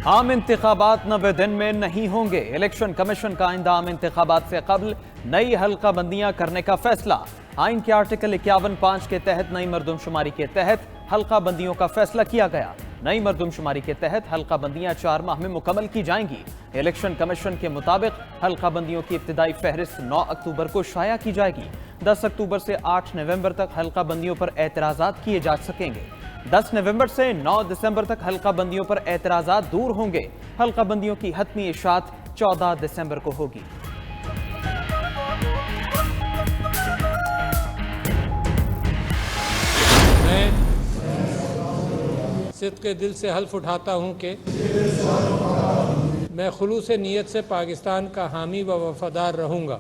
आम इंतखाबात 90 दिन में नहीं होंगे। इलेक्शन कमीशन का आइंदा आम इंतखाबात से कबल नई हल्का बंदियां करने का फैसला। आइन के आर्टिकल 51(5) के तहत नई मरदमशुमारी के तहत हल्का बंदियों का फैसला किया गया। नई मरदमशुमारी के तहत हल्का बंदियां 4 माह में मुकम्मल की जाएंगी। इलेक्शन कमीशन के मुताबिक हल्का बंदियों की इब्तिदाई फहरिस्त 9 अक्टूबर को शाया की जाएगी। 10 अक्टूबर से 8 नवंबर तक हल्का बंदियों पर एतराज़ात किए जा सकेंगे। 10 नवंबर से 9 दिसंबर तक हल्का बंदियों पर एतराज़ात दूर होंगे। हल्का बंदियों की हतमी इशात 14 दिसंबर को होगी। मैं सिद्क़े दिल से हल्फ उठाता हूँ कि मैं खुलूस नीयत से पाकिस्तान का हामी व वफादार रहूँगा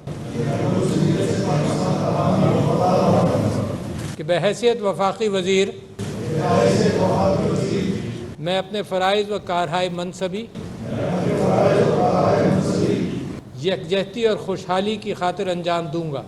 कि बहैसियत वफाकी वज़ीर मैं अपने फ़राइज़ व कारहाय मनसबी यकजहती और खुशहाली की खातिर अंजाम दूँगा।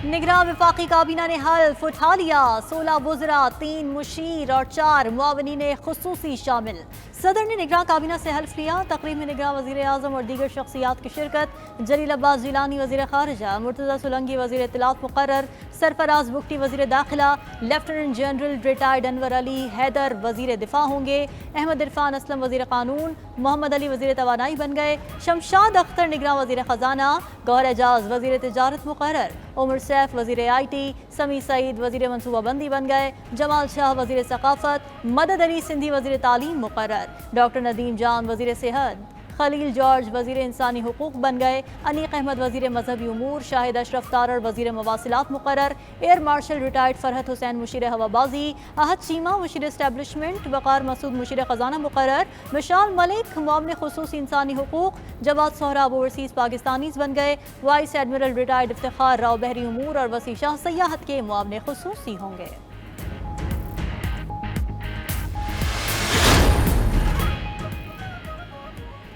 निगरान वफाकी काबीना ने हल्फ उठा लिया। 16 वुज़रा, 3 मुशीर और 4 मुआवनीन खुसूसी शामिल। सदर ने निगरान काबीना से हल्फ लिया। तकरीब में निगरान वज़ीर आज़म और दीगर शख्सियात की शिरकत। जलील अब्बास जिलानी वज़ीर ख़ारिजा, मुर्तज़ा सोलंकी वज़ीर इत्तलात मुक़र्रर, सरफराज बुगटी वज़ीर दाखिला, lieutenant general retired Anwar Ali Haider वज़ीर दिफा होंगे। अहमद इरफान असलम वज़ीर क़ानून, मोहम्मद अली वज़ीर तवानाई बन गए। शमशाद अख्तर निगरान वज़ीर ख़जाना, गौहर एजाज वज़ीर तिजारत मुक़र्रर, उमर सैफ वज़ीर IT, समी सईद वज़ीर मनसूबाबंदी बन गए। जमाल शाह वज़ीर सक़ाफ़त, मदद अली सिंधी वज़ीर तालीम मुक़र्रर, डॉक्टर नदीम जान वज़ीर सेहत, खलील जॉर्ज वज़ीर इंसानी हुकूक बन गए। अनीक अहमद वज़ीर मजहबी उमूर, शाहिद अशरफ तारड़ वज़ीर मवासिलात मुक़र्रर। Air marshal retired Farhat Hussain मुशीर हवाबाजी, अहद चीमा मुशीर एस्टेब्लिशमेंट, वक़ार मसूद मुशीर ख़जाना मुक़र्रर। मिशाल मलिक मुआविन खुसूसी इंसानी हुकूक, जवाद सोहराब ओवरसीज़ पाकिस्तानीज़ बन गए। Vice admiral retired Iftikhar Rao बहरी उमूर और वसी शाह सयाहत के मुआविन खुसूसी होंगे।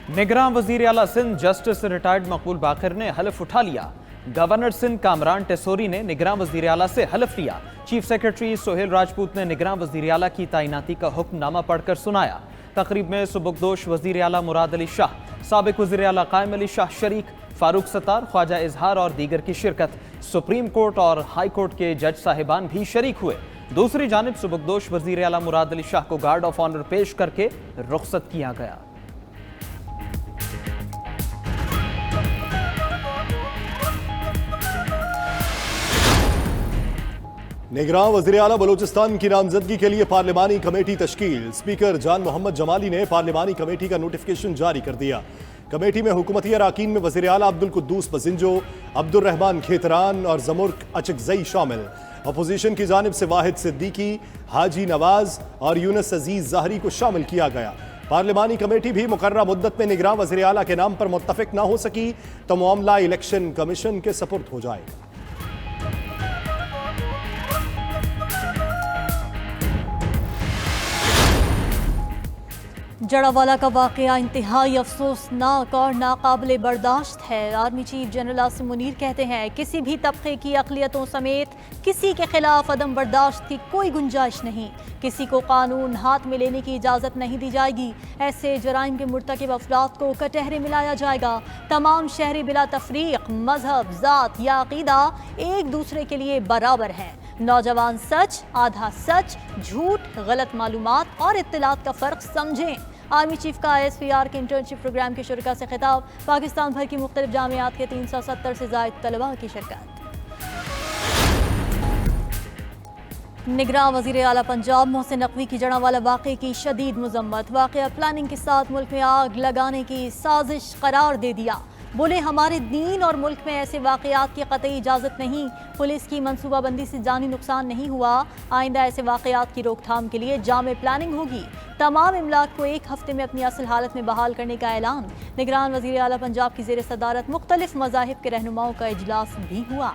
निगरान वज़ीर आला सिंध जस्टिस रिटायर्ड मकबूल बाकर ने हल्फ उठा लिया। गवर्नर सिंध कामरान टेसोरी ने निगरान वज़ीर आला से हल्फ लिया। चीफ सेक्रेटरी सोहेल राजपूत ने निगरान वज़ीर आला की तैनाती का हुक्मनामा पढ़कर सुनाया। तकरीब में सुबुकदोश वज़ीर आला मुराद अली शाह, साबिक वज़ीर आला कायम अली शाह शरीक, फारूक सत्तार, ख्वाजा इजहार और दीगर की शिरकत। सुप्रीम कोर्ट और हाई कोर्ट के जज साहिबान भी शरीक हुए। दूसरी जानिब सुबुकदोश वज़ीर आला मुराद अली शाह को गार्ड ऑफ ऑनर पेश करके रुखसत किया गया। निगरान वज़ीर आला बलूचिस्तान की नामजदगी के लिए पार्लिमानी कमेटी तश्कील। स्पीकर जान मोहम्मद जमाली ने पार्लिमानी कमेटी का नोटिफिकेशन जारी कर दिया। कमेटी में हुकूमती अराकीन में वज़ीर आला अब्दुल कुद्दूस बसिंजो, अब्दुल रहमान खेतरान और ज़मुर्क अचकज़ई शामिल। अपोजिशन की जानिब से वाहिद सिद्दीकी, हाजी नवाज और यूनुस अजीज ज़ाहरी को शामिल किया गया। पार्लिमानी कमेटी भी मुकर्ररा मुद्दत में निगरान वज़ीर आला के नाम पर मुत्तफ़िक न हो सकी तो मामला इलेक्शन कमीशन के सपुर्द हो जाएगा। जड़ावाला का वाक़या इंतहाई अफसोसनाक और नाकाबिले बर्दाश्त है। Army chief general Asim Munir कहते हैं किसी भी तबके की अक़लियतों समेत किसी के खिलाफ अदम बर्दाश्त की कोई गुंजाइश नहीं। किसी को कानून हाथ में लेने की इजाज़त नहीं दी जाएगी। ऐसे जराइम के मुर्तकिब अफराद को कटहरे मिलाया जाएगा। तमाम शहरी बिला तफरीक, मजहब, ज़ात या अक़ीदा एक दूसरे के लिए बराबर हैं। नौजवान सच, आधा सच, झूठ, गलत मालूमात और इत्तलात का फ़र्क समझें। आर्मी चीफ का ISPR के इंटर्नशिप प्रोग्राम के शुरका से खिताब। पाकिस्तान भर की मुख्तलिफ जामियात के 370 से ज़ायद तलबा की शिरकत। निगरान वज़ीर आला पंजाब मोहसिन नकवी की जड़ावाला वाक़े की शदीद मज़म्मत। वाक़या प्लानिंग के साथ मुल्क में आग लगाने की साजिश करार दे दिया। बोले हमारे दीन और मुल्क में ऐसे वाक़यात की क़तई इजाज़त नहीं। पुलिस की मनसूबाबंदी से जानी नुकसान नहीं हुआ। आइंदा ऐसे वाक़यात की रोकथाम के लिए जामे प्लानिंग होगी। तमाम इमलाक को 1 हफ्ते में अपनी असल हालत में बहाल करने का ऐलान। निगरान वज़ीर आला पंजाब की ज़ेर सदारत मुख्तलिफ मज़ाहिब के रहनुमाओं का इजलास भी हुआ।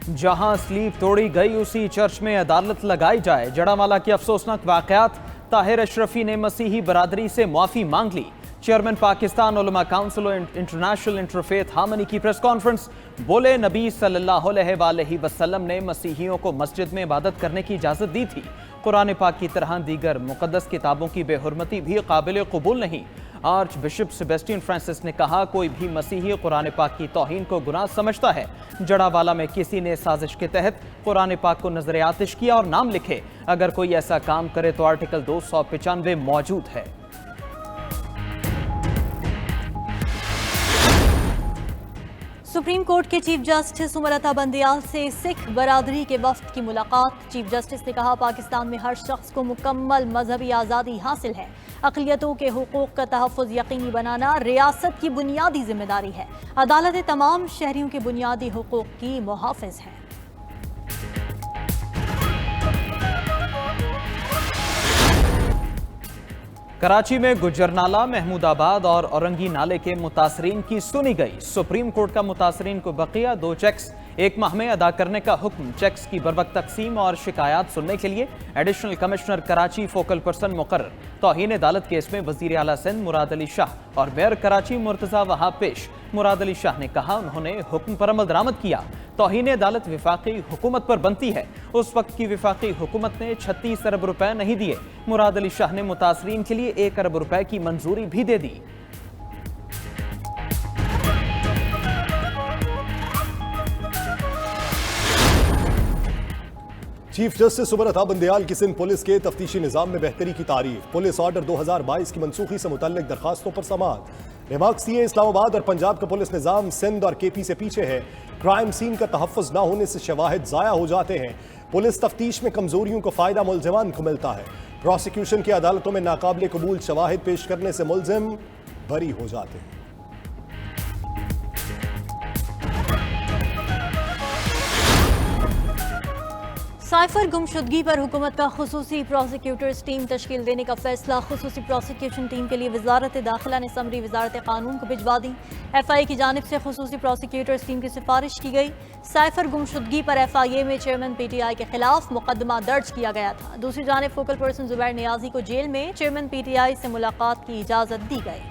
जहां स्लीप तोड़ी गई उसी चर्च में अदालत लगाई जाए। जड़ावाला के अफसोसनाक वाक़यात। ताहिर अशरफी ने मसीही बरादरी से मुआफ़ी मांग ली। चेयरमैन पाकिस्तान उलमा काउंसिल इंटरनेशनल इंटरफेथ हार्मनी की प्रेस कॉन्फ्रेंस। बोले, नबी सल्लल्लाहु अलैहि वसल्लम ने मसीहियों को मस्जिद में इबादत करने की इजाज़त दी थी। कुरान पाक की तरह दीगर मुक़द्दस किताबों की बेहुरमती भी काबिल कबूल नहीं। आर्च बिशप सेबेस्टियन फ्रांसिस ने कहा, कोई भी मसीही कुरान पाक की तौहीन को गुनाह समझता है। जड़ावाला में किसी ने साजिश के तहत कुरान पाक को नजर आतिश किया और नाम लिखे। अगर कोई ऐसा काम करे तो आर्टिकल 295 मौजूद है। सुप्रीम कोर्ट के चीफ जस्टिस उमर अता बंदियाल से सिख बरादरी के वफ्द की मुलाकात। चीफ जस्टिस ने कहा, पाकिस्तान में हर शख्स को मुकम्मल मजहबी आज़ादी हासिल है। अक़लियतों के हुकूक़ का तहफ़्फ़ुज़ यकीनी बनाना रियासत की बुनियादी जिम्मेदारी है। अदालतें तमाम शहरियों के बुनियादी हुकूक़ की मुहाफ़िज़ हैं। कराची में गुजरनाला, महमूदाबाद और औरंगी नाले के मुतासरीन की सुनी गई। सुप्रीम कोर्ट का मुतासरीन को बकिया 2 चेक्स 1 माह में अदा करने का हुक्म। चेक्स की बरवक्त तकसीम और शिकायत सुनने के लिए additional commissioner Karachi focal person मुकर्रर। तौहीन अदालत केस में वजीर आला सिंध मुराद अली शाह और मेयर कराची मुर्तज़ा वहाब पेश। मुराद अली शाह ने कहा, उन्होंने हुक्म पर अमल दरामद किया। तौहीन अदालत विफाकी हुकूमत पर बनती है। उस वक्त की विफाकी हुकूमत ने 36 अरब रुपए नहीं दिए। मुराद अली शाह ने मुतासरीन के लिए 1 अरब रुपए की मंजूरी भी दे दी। चीफ जस्टिस उमर अता बंदियाल की सिंध पुलिस के तफ्तीशी निज़ाम में बेहतरी की तारीफ। पुलिस ऑर्डर 2022 की मनसूखी से मुतल्लिक दरखास्तों पर समाअत। रिमार्क्स दिए, इस्लामाबाद और पंजाब का पुलिस निज़ाम सिंध और केपी से पीछे है। क्राइम सीन का तहफ़्फ़ुज़ न होने से शवाहिद ज़ाया हो जाते हैं। पुलिस तफ्तीश में कमजोरियों को फ़ायदा मुलज़िमान को मिलता है। प्रोसिक्यूशन की अदालतों में नाकाबिल कबूल शवाहिद पेश करने से मुलज़िम बरी हो जाते हैं। साइफर गुमशुदगी पर हुकूमत का खुसूसी प्रोसिक्यूटर्स टीम तश्कील देने का फैसला। खुसूसी प्रोसिक्यूशन टीम के लिए वजारत दाखिला ने समरी वजारत कानून को भिजवा दी। FIA की जानिब से खुसूसी प्रोसिक्यूटर्स टीम की सिफारिश की गई। साइफर गुमशुदगी पर FIA में चेयरमैन PTI के खिलाफ मुकदमा दर्ज किया गया था। दूसरी जानिब फोकल पर्सन जुबैर नियाजी को जेल में चेयरमैन PTI से मुलाकात की इजाज़त दी गई।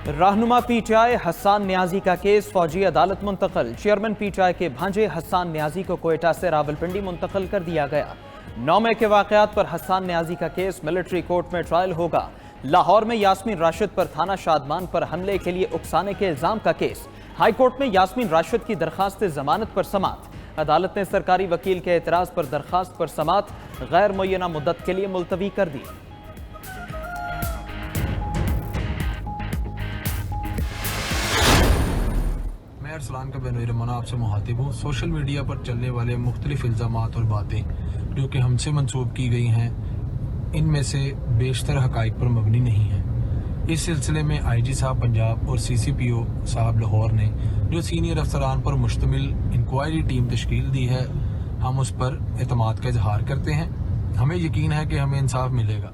रहनुमा PTI हसन नियाजी का केस फौजी अदालत मुंतकिल। चेयरमैन PTI के भांजे हसन नियाजी को कोयटा से रावलपिंडी मुंतकिल कर दिया गया। 9 मई के वाकयात पर हसन नियाजी का केस मिलिट्री कोर्ट में ट्रायल होगा। लाहौर में यास्मीन राशिद पर थाना शादमान पर हमले के लिए उकसाने के इल्जाम का केस। हाई कोर्ट में यास्मीन राशिद की दरखास्त जमानत पर समाअत। अदालत ने सरकारी वकील के एतराज पर दरखास्त पर समाअत गैर मुय्यना मुद्दत के लिए मुलतवी कर दी। अरसलान का बेनोई रमाना आपसे मुखातिब हूँ। सोशल मीडिया पर चलने वाले मुख्तलिफ इल्ज़ामात और बातें जो कि हमसे मंसूब की गई हैं, इनमें से बेशतर हक़ाइक़ पर मबनी नहीं है। इस सिलसिले में IG साहब पंजाब और CCPO साहब लाहौर ने जो सीनियर अफसरान पर मुश्तमिल इंक्वायरी टीम तश्कील दी है, हम उस पर एतमाद का इजहार करते हैं। हमें यकीन है कि हमें इंसाफ मिलेगा।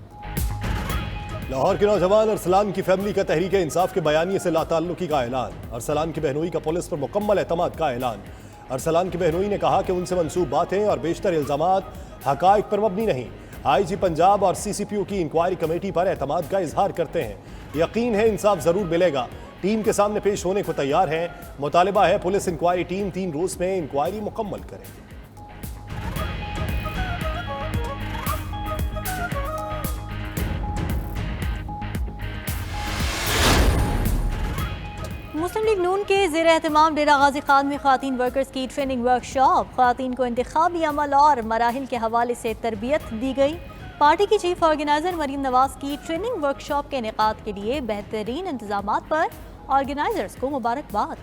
लाहौर के नौजवान अरसलान की फैमिली का तहरीक इंसाफ के बयानिए से लाताल्लुकी का ऐलान। अरसलान की बहनोई का पुलिस पर मुकम्मल एतमाद का ऐलान। अरसलान की बहनोई ने कहा कि उनसे मंसूब बातें और बेशतर इल्जामात हक़ाइक़ पर मबनी नहीं। IG पंजाब और CCPO की इंक्वायरी कमेटी पर एतमाद का इजहार करते हैं। यकीन है इंसाफ ज़रूर मिलेगा। टीम के सामने पेश होने को तैयार है। मुतालिबा है पुलिस इंक्वायरी टीम 3 रोज़ में इंक्वायरी मुकम्मल करे। मुस्लिम लीग नून के ज़ेर एहतमाम डेरा गाजी खान में ख़वातीन वर्कर्स की ट्रेनिंग वर्कशॉप। ख़वातीन को इंतखाबी अमल और मराहिल के हवाले से तरबियत दी गई। पार्टी की चीफ ऑर्गेनाइजर मरीम नवाज की ट्रेनिंग वर्कशॉप के इनेकाद के लिए बेहतरीन इंतजामात पर ऑर्गेनाइजर्स को मुबारकबाद।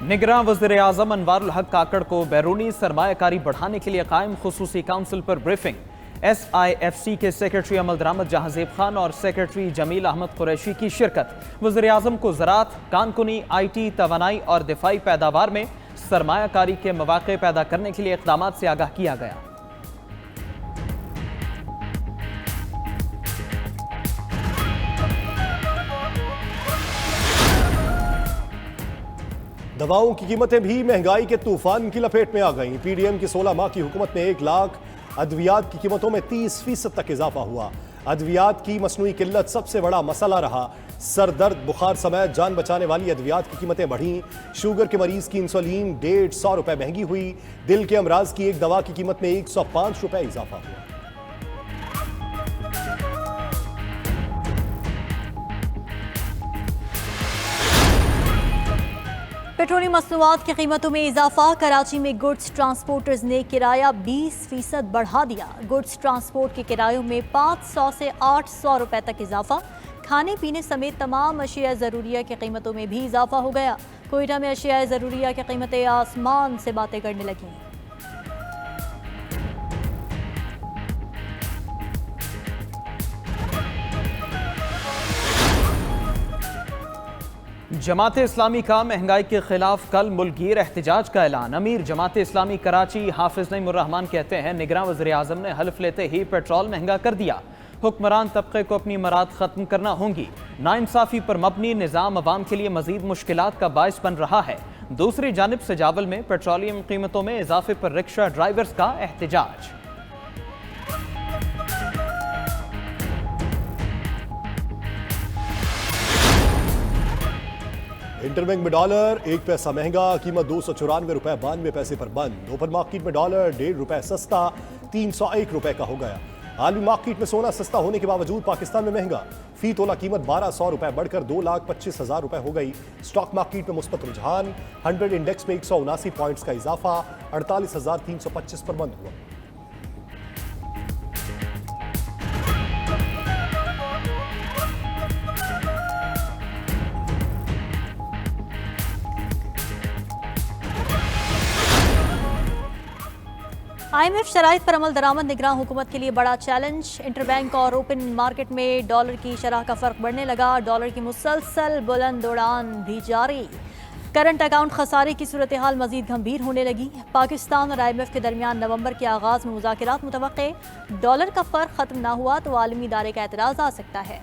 निगरान वज़ीर आज़म अनवारुल हक काकड़ को बैरूनी सरमायाकारी बढ़ाने के लिए कायम खुसूसी काउंसिल पर ब्रीफिंग। SIFC के सेक्रेटरी अमल दरामद जहांजेब खान और सेक्रेटरी जमील अहमद कुरैशी की शिरकत। वज़ीर आज़म को ज़राअत, कानकुनी, IT, तवानाई और दिफाई पैदावार में सरमायाकारी के मौक़े पैदा करने के लिए इक़दामात से आगाह किया गया। दवाओं की कीमतें भी महंगाई के तूफान की लपेट में आ गईं। पीडीएम की 16 माह की हुकूमत में 1 लाख अद्वियात की कीमतों में 30% तक इजाफा हुआ। अद्वियात की मसनूई किल्लत सबसे बड़ा मसला रहा। सर दर्द, बुखार समेत जान बचाने वाली अद्वियात की कीमतें बढ़ी। शुगर के मरीज की इंसुलिन 150 रुपए महंगी हुई। दिल के अमराज की एक दवा की कीमत में 105 रुपए इजाफा हुआ। पेट्रोलियम मसनूआत की कीमतों में इजाफा। कराची में गुड्स ट्रांसपोर्टर्स ने किराया 20% बढ़ा दिया। गुड्स ट्रांसपोर्ट के किरायों में 500 से 800 रुपए तक इजाफा। खाने पीने समेत तमाम अशिया ज़रूरिया की कीमतों में भी इजाफा हो गया। कोयटा में अशिया ज़रूरिया की कीमतें आसमान से बातें करने लगी। जमात इस्लामी का महंगाई के खिलाफ कल मुल्कगीर एहतजाज का ऐलान। अमीर जमात इस्लामी कराची हाफिज नईमुर्रहमान कहते हैं, निगरान वज़ीर आज़म ने हल्फ लेते ही पेट्रोल महंगा कर दिया। हुक्मरान तबके को अपनी मराद खत्म करना होंगी। नाइंसाफी पर मबनी निज़ाम अवाम के लिए मजीद मुश्किलात का बायस बन रहा है। दूसरी जानिब सजावल में पेट्रोलियम कीमतों में इजाफे पर रिक्शा ड्राइवर्स का एहतजाज। इंटरबैंक में डॉलर 1 पैसा महंगा, कीमत 294 रुपए 92 पैसे पर बंद। ओपन मार्केट में डॉलर 1.5 रुपए सस्ता 301 रुपए का हो गया। आलमी मार्केट में सोना सस्ता होने के बावजूद पाकिस्तान में महंगा। फी तोला कीमत 1200 रुपए बढ़कर 2,25,000 रुपए हो गई। स्टॉक मार्केट में मुस्बत रुझान। 100 इंडेक्स में 179 पॉइंट्स का इजाफा 48,325 पर बंद हुआ। IMF शराइत पर अमल दरामद निगरान हुकूमत के लिए बड़ा चैलेंज। इंटरबैंक और ओपन मार्केट में डॉलर की शरह का फर्क बढ़ने लगा। डॉलर की मुसलसल बुलंद उड़ान भी जारी। करंट अकाउंट खसारे की सूरत हाल मजीद गंभीर होने लगी। पाकिस्तान और IMF के दरमियान नवंबर के आगाज में मुज़ाकरात मुतवक्के। डॉलर का फर्क खत्म ना हुआ तो आलमी इदारे का एतराज़ आ सकता है।